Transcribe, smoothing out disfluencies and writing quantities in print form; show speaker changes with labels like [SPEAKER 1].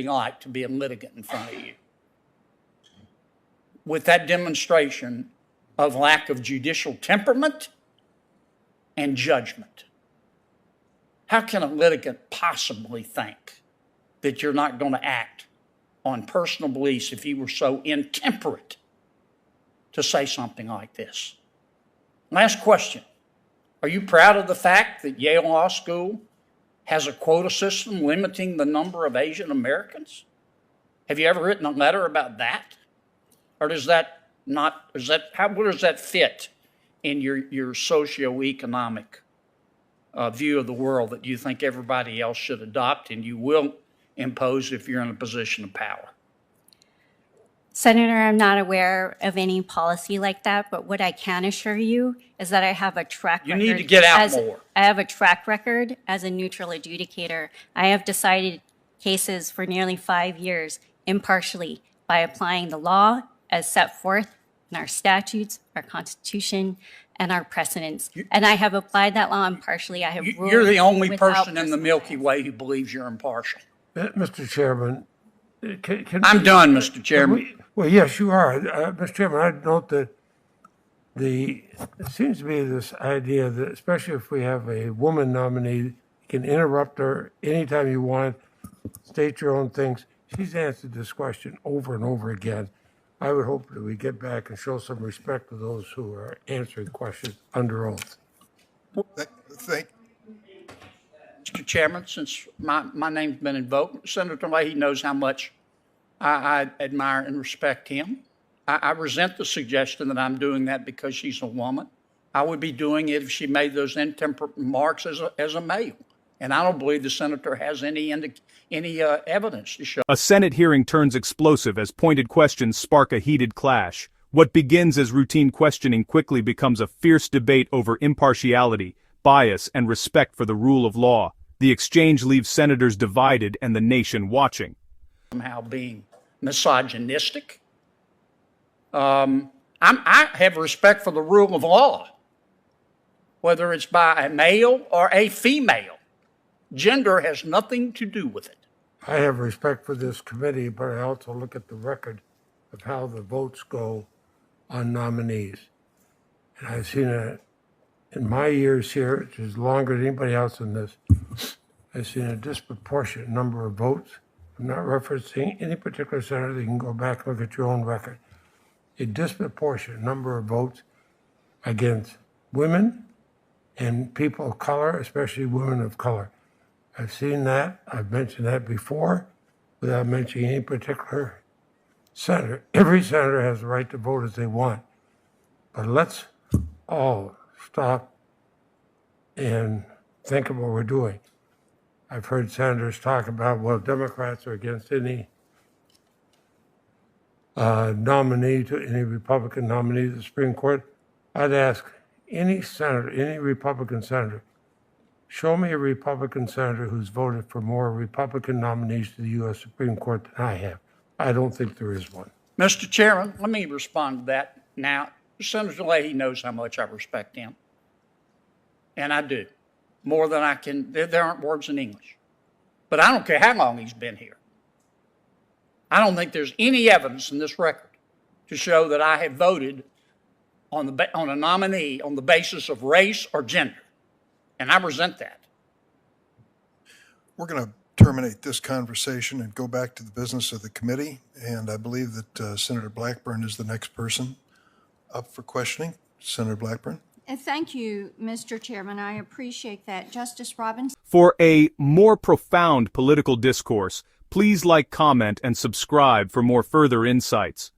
[SPEAKER 1] be like to be a litigant in front of you with that demonstration of lack of judicial temperament and judgment? How can a litigant possibly think that you're not going to act on personal beliefs if you were so intemperate to say something like this? Last question. Are you proud of the fact that Yale Law School has a quota system limiting the number of Asian Americans? Have you ever written a letter about that? Or does that not, where does that fit in your socioeconomic view of the world that you think everybody else should adopt and you will impose if you're in a position of power?
[SPEAKER 2] Senator, I'm not aware of any policy like that, but what I can assure you is that I have a track record.
[SPEAKER 1] You need to get out more.
[SPEAKER 2] I have a track record as a neutral adjudicator. I have decided cases for nearly 5 years impartially by applying the law as set forth in our statutes, our Constitution, and our precedents. And I have applied that law impartially. I have ruled.
[SPEAKER 1] You're the only
[SPEAKER 2] without
[SPEAKER 1] person in the
[SPEAKER 2] personal
[SPEAKER 1] Milky
[SPEAKER 2] bias.
[SPEAKER 1] Way who believes you're impartial.
[SPEAKER 3] Mr. Chairman,
[SPEAKER 1] I'm done, Mr. Chairman.
[SPEAKER 3] Well, yes, you are. Mr. Chairman, I'd note that it seems to be this idea that, especially if we have a woman nominee, you can interrupt her anytime you want, state your own things. She's answered this question over and over again. I would hope that we get back and show some respect to those who are answering questions under oath.
[SPEAKER 1] Mr. Chairman, since my name's been invoked, Senator Leahy knows how much I admire and respect him. I resent the suggestion that I'm doing that because she's a woman. I would be doing it if she made those intemperate remarks as a male. And I don't believe the senator has any evidence to show.
[SPEAKER 4] A Senate hearing turns explosive as pointed questions spark a heated clash. What begins as routine questioning quickly becomes a fierce debate over impartiality, bias, and respect for the rule of law. The exchange leaves senators divided and the nation watching.
[SPEAKER 1] Somehow being misogynistic. I have respect for the rule of law, whether it's by a male or a female. Gender has nothing to do with it.
[SPEAKER 3] I have respect for this committee, but I also look at the record of how the votes go on nominees. And I've seen it in my years here, which is longer than anybody else in this. I've seen a disproportionate number of votes. I'm not referencing any particular senator. You can go back and look at your own record. A disproportionate number of votes against women and people of color, especially women of color. I've seen that. I've mentioned that before without mentioning any particular senator. Every senator has the right to vote as they want. But let's all stop and think of what we're doing. I've heard senators talk about, well, Democrats are against any nominee to any Republican nominee to the Supreme Court. I'd ask any senator, any Republican senator, show me a Republican senator who's voted for more Republican nominees to the U.S. Supreme Court than I have. I don't think there is one.
[SPEAKER 1] Mr. Chairman, let me respond to that now. Senator Leahy knows how much I respect him. And I do. More than I can, there aren't words in English. But I don't care how long he's been here. I don't think there's any evidence in this record to show that I have voted on a nominee on the basis of race or gender. And I resent that.
[SPEAKER 5] We're going to terminate this conversation and go back to the business of the committee. And I believe that Senator Blackburn is the next person up for questioning. Senator Blackburn.
[SPEAKER 6] Thank you, Mr. Chairman. I appreciate that. Justice Robinson.
[SPEAKER 4] For a more profound political discourse, please like, comment, and subscribe for more further insights.